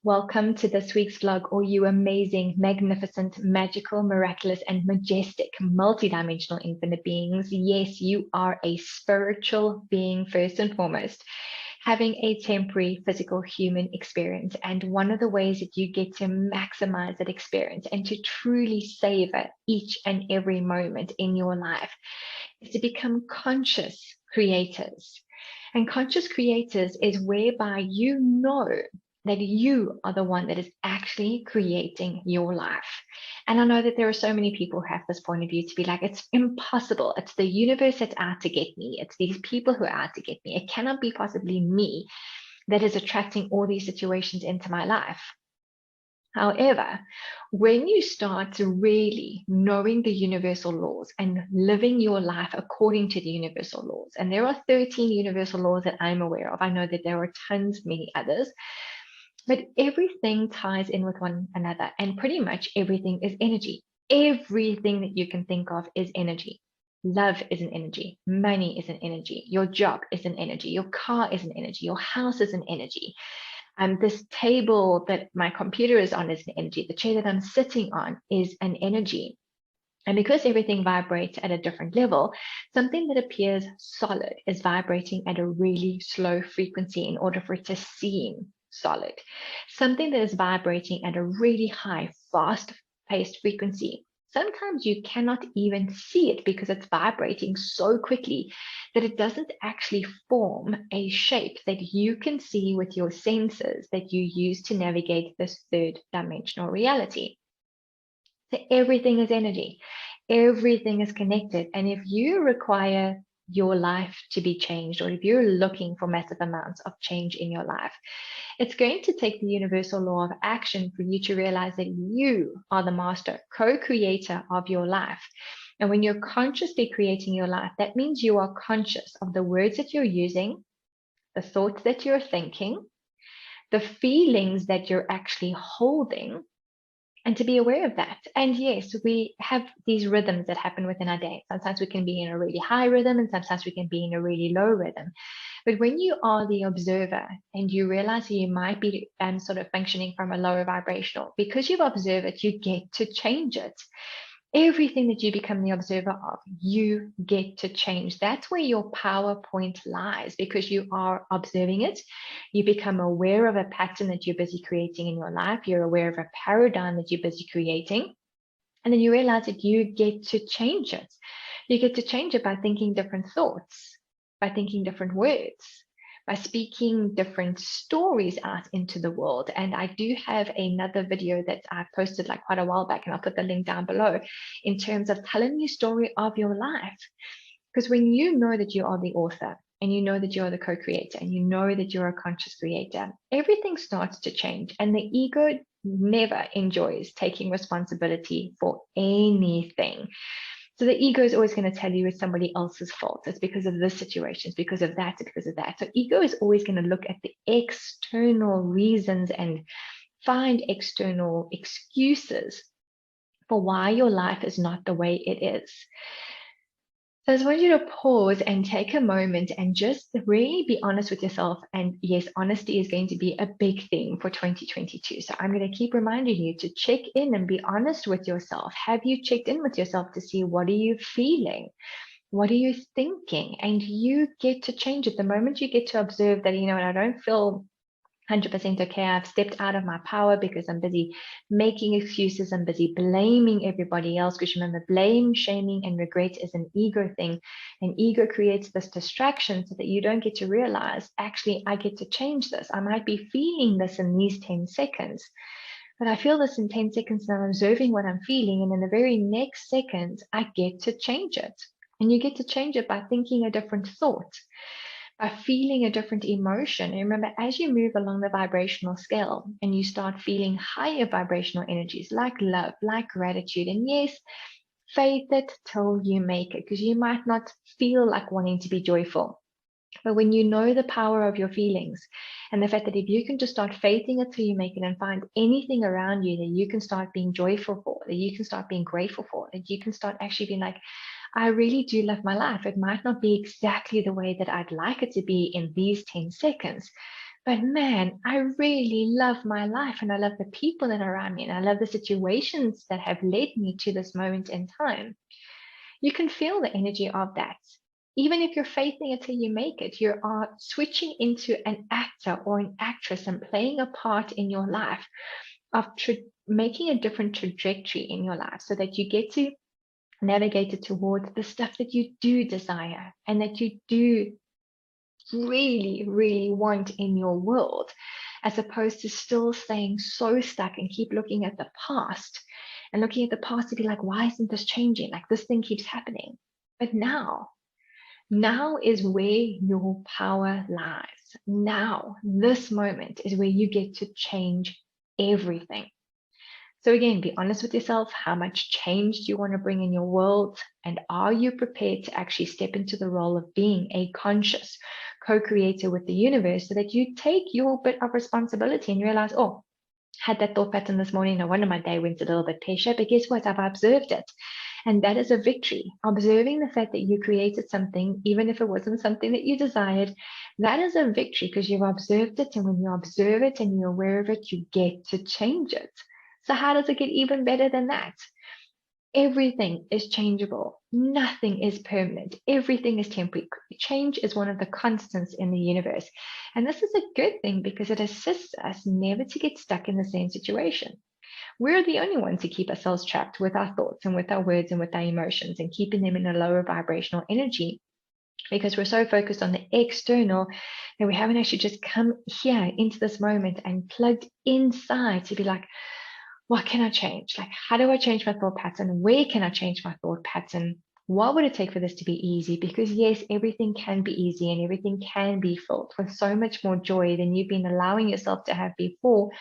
Welcome to this week's vlog, all you amazing, magnificent, magical, miraculous, and majestic, multidimensional infinite beings. Yes, you are a spiritual being first and foremost, having a temporary physical human experience. And one of the ways that you get to maximize that experience and to truly savor each and every moment in your life is to become conscious creators. And conscious creators is whereby you know that you are the one that is actually creating your life. And I know that there are so many people who have this point of view to be like, it's impossible. It's the universe that's out to get me. It's these people who are out to get me. It cannot be possibly me that is attracting all these situations into my life. However, when you start really knowing the universal laws and living your life according to the universal laws, and there are 13 universal laws that I'm aware of. I know that there are tons, many others. But everything ties in with one another, and pretty much everything is energy. Everything that you can think of is energy. Love is an energy. Money is an energy. Your job is an energy. Your car is an energy. Your house is an energy. This table that my computer is on is an energy. The chair that I'm sitting on is an energy. And because everything vibrates at a different level, something that appears solid is vibrating at a really slow frequency in order for it to seem solid. Something that is vibrating at a really high, fast-paced frequency, sometimes you cannot even see it because it's vibrating so quickly that it doesn't actually form a shape that you can see with your senses that you use to navigate this third dimensional reality. So everything is energy. Everything is connected. And if you require your life to be changed, or if you're looking for massive amounts of change in your life, it's going to take the universal law of action for you to realize that you are the master, co-creator of your life. And when you're consciously creating your life, that means you are conscious of the words that you're using, the thoughts that you're thinking, the feelings that you're actually holding, and to be aware of that. And yes, we have these rhythms that happen within our day. Sometimes we can be in a really high rhythm and sometimes we can be in a really low rhythm. But when you are the observer and you realize that you might be sort of functioning from a lower vibrational, because you've observed it, you get to change it. Everything that you become the observer of, you get to change. That's where your power point lies, because you are observing it. You become aware of a pattern that you're busy creating in your life. You're aware of a paradigm that you're busy creating. And then you realize that you get to change it. You get to change it by thinking different thoughts, by thinking different words, by speaking different stories out into the world. And I do have another video that I posted like quite a while back, and I'll put the link down below, in terms of telling the story of your life. Because when you know that you are the author, and you know that you're the co-creator, and you know that you're a conscious creator, everything starts to change. And the ego never enjoys taking responsibility for anything. So the ego is always going to tell you it's somebody else's fault. It's because of this situation, it's because of that, it's because of that. So ego is always going to look at the external reasons and find external excuses for why your life is not the way it is. So I just want you to pause and take a moment and just really be honest with yourself. And yes, honesty is going to be a big theme for 2022. So I'm going to keep reminding you to check in and be honest with yourself. Have you checked in with yourself to see what are you feeling? What are you thinking? And you get to change it. The moment you get to observe that, you know, I don't feel 100% okay, I've stepped out of my power because I'm busy making excuses, I'm busy blaming everybody else. Because remember, blame, shaming, and regret is an ego thing. And ego creates this distraction so that you don't get to realize, actually, I get to change this. I might be feeling this in these 10 seconds, but I feel this in 10 seconds and I'm observing what I'm feeling. And in the very next second, I get to change it. And you get to change it by thinking a different thought, by feeling a different emotion. And remember, as you move along the vibrational scale and you start feeling higher vibrational energies like love, like gratitude, and yes, faith it till you make it, because you might not feel like wanting to be joyful. But when you know the power of your feelings and the fact that if you can just start faithing it till you make it and find anything around you that you can start being joyful for, that you can start being grateful for, that you can start actually being like, I really do love my life. It might not be exactly the way that I'd like it to be in these 10 seconds, But man, I really love my life and I love the people that are around me and I love the situations that have led me to this moment in time. You can feel the energy of that. Even if you're faithing it till you make it, you are switching into an actor or an actress and playing a part in your life of making a different trajectory in your life so that you get to navigate it towards the stuff that you do desire and that you do really, really want in your world, as opposed to still staying so stuck and keep looking at the past and looking at the past to be like, why isn't this changing? Like this thing keeps happening. But now is where your power lies. Now, this moment is where you get to change everything. So again, be honest with yourself. How much change do you want to bring in your world? And are you prepared to actually step into the role of being a conscious co-creator with the universe so that you take your bit of responsibility and realize, oh, had that thought pattern this morning. No wonder my day went a little bit pear-shaped, but guess what? I've observed it. And that is a victory. Observing the fact that you created something, even if it wasn't something that you desired, that is a victory because you've observed it. And when you observe it and you're aware of it, you get to change it. So how does it get even better than that? Everything is changeable. Nothing is permanent. Everything is temporary. Change is one of the constants in the universe. And this is a good thing because it assists us never to get stuck in the same situation. We're the only ones who keep ourselves trapped with our thoughts and with our words and with our emotions and keeping them in a lower vibrational energy because we're so focused on the external that we haven't actually just come here into this moment and plugged inside to be like, what can I change? Like, how do I change my thought pattern? Where can I change my thought pattern? What would it take for this to be easy? Because yes, everything can be easy and everything can be filled with so much more joy than you've been allowing yourself to have before.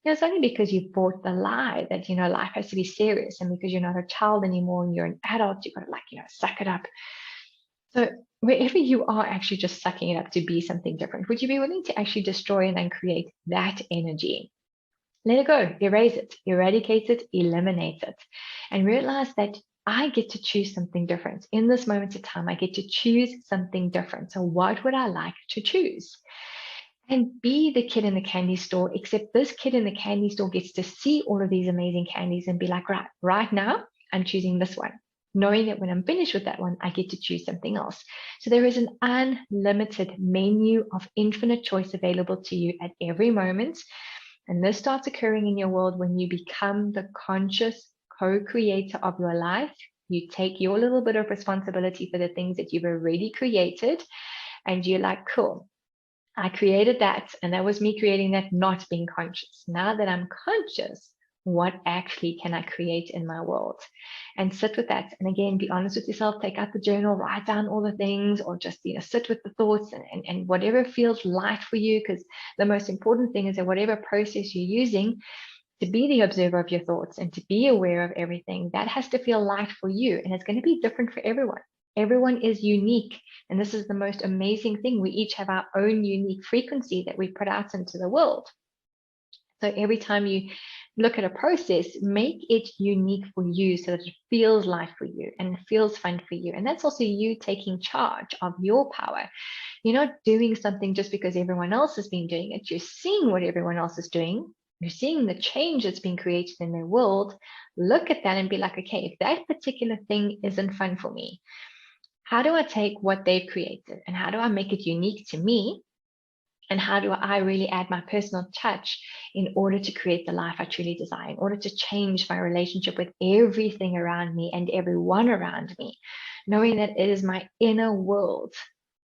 It's only because you've bought the lie that, life has to be serious. And because you're not a child anymore and you're an adult, you've got to suck it up. So wherever you are actually just sucking it up to be something different, would you be willing to actually destroy and then create that energy? Let it go, erase it, eradicate it, eliminate it, and realize that I get to choose something different. In this moment of time, I get to choose something different. So what would I like to choose? And be the kid in the candy store, except this kid in the candy store gets to see all of these amazing candies and be like, right now, I'm choosing this one. Knowing that when I'm finished with that one, I get to choose something else. So there is an unlimited menu of infinite choice available to you at every moment. And this starts occurring in your world when you become the conscious co-creator of your life. You take your little bit of responsibility for the things that you've already created. And you're like, cool, I created that. And that was me creating that, not being conscious. Now that I'm conscious, what actually can I create in my world? And sit with that. And again, be honest with yourself, take out the journal, write down all the things, or just, sit with the thoughts and whatever feels light for you. Because the most important thing is that whatever process you're using to be the observer of your thoughts and to be aware of everything, that has to feel light for you. And it's going to be different for everyone. Everyone is unique. And this is the most amazing thing. We each have our own unique frequency that we put out into the world. So every time you look at a process, make it unique for you so that it feels light for you and feels fun for you. And that's also you taking charge of your power. You're not doing something just because everyone else has been doing it. You're seeing what everyone else is doing. You're seeing the change that's being created in their world. Look at that and be like, okay, if that particular thing isn't fun for me, how do I take what they've created and how do I make it unique to me? And how do I really add my personal touch in order to create the life I truly desire, in order to change my relationship with everything around me and everyone around me, knowing that it is my inner world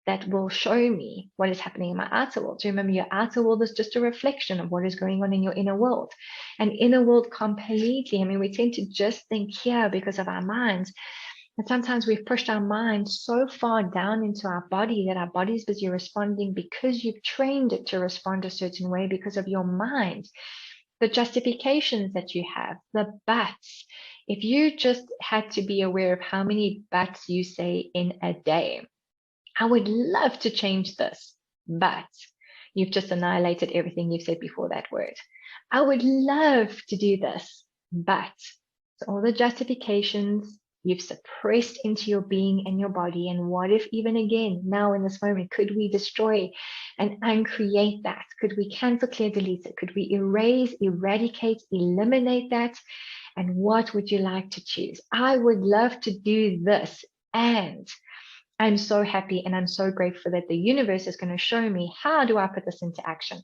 that will show me what is happening in my outer world. So remember, your outer world is just a reflection of what is going on in your inner world. And inner world completely, we tend to just think here because of our minds. And sometimes we've pushed our mind so far down into our body that our body is busy responding because you've trained it to respond a certain way because of your mind. The justifications that you have, the buts. If you just had to be aware of how many buts you say in a day, I would love to change this, but you've just annihilated everything you've said before that word. I would love to do this, but. So all the justifications, you've suppressed into your being and your body. And what if even again, now in this moment, could we destroy and uncreate that? Could we cancel, clear, delete it? Could we erase, eradicate, eliminate that? And what would you like to choose? I would love to do this. And I'm so happy and I'm so grateful that the universe is going to show me, how do I put this into action?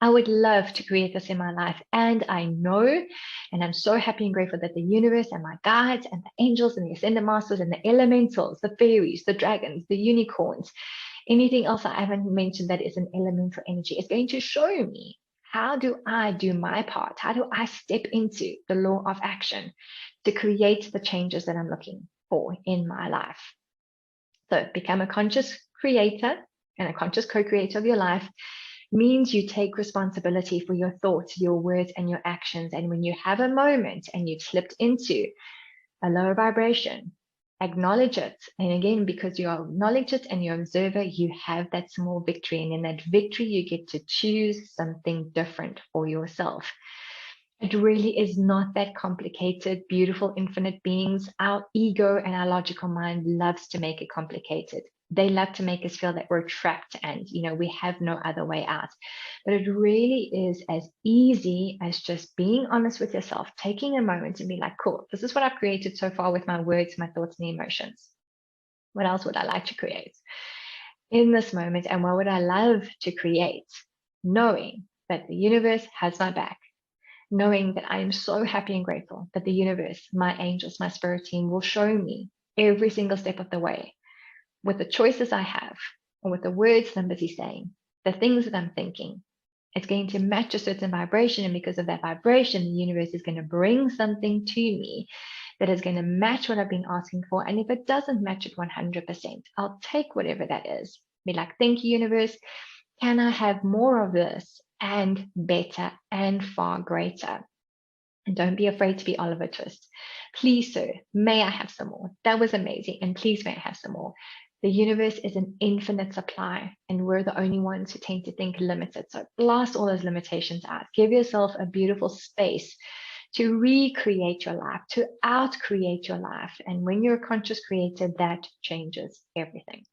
I would love to create this in my life. And I know, and I'm so happy and grateful that the universe and my guides and the angels and the ascended masters and the elementals, the fairies, the dragons, the unicorns, anything else I haven't mentioned that is an elemental energy is going to show me, how do I do my part? How do I step into the law of action to create the changes that I'm looking for in my life? So become a conscious creator and a conscious co-creator of your life means you take responsibility for your thoughts, your words, and your actions. And when you have a moment and you've slipped into a lower vibration, acknowledge it. And again, because you acknowledge it and you observe it, you have that small victory. And in that victory, you get to choose something different for yourself. It really is not that complicated. Beautiful, infinite beings. Our ego and our logical mind loves to make it complicated. They love to make us feel that we're trapped and, we have no other way out. But it really is as easy as just being honest with yourself, taking a moment and be like, cool, this is what I've created so far with my words, my thoughts, and emotions. What else would I like to create in this moment? And what would I love to create? Knowing that the universe has my back. Knowing that I am so happy and grateful that the universe, my angels, my spirit team will show me every single step of the way with the choices I have, or with the words that I'm busy saying, the things that I'm thinking. It's going to match a certain vibration. And because of that vibration, the universe is going to bring something to me that is going to match what I've been asking for. And if it doesn't match it 100%, I'll take whatever that is. Be like, thank you, universe. Can I have more of this and better and far greater? And don't be afraid to be Oliver Twist. Please, sir, may I have some more? That was amazing. And please, may I have some more? The universe is an infinite supply, and we're the only ones who tend to think limited. So blast all those limitations out. Give yourself a beautiful space to recreate your life, to out-create your life. And when you're a conscious creator, that changes everything.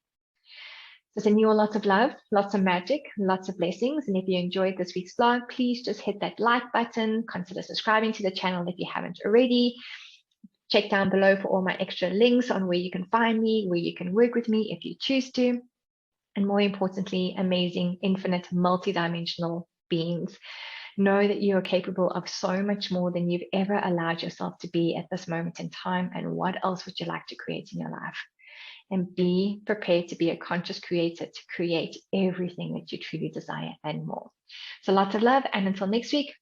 So sending you all lots of love, lots of magic, lots of blessings. And if you enjoyed this week's vlog, please just hit that like button. Consider subscribing to the channel if you haven't already. Check down below for all my extra links on where you can find me, where you can work with me if you choose to. And more importantly, amazing, infinite, multidimensional beings. Know that you are capable of so much more than you've ever allowed yourself to be at this moment in time. And what else would you like to create in your life? And be prepared to be a conscious creator to create everything that you truly desire and more. So lots of love. And until next week,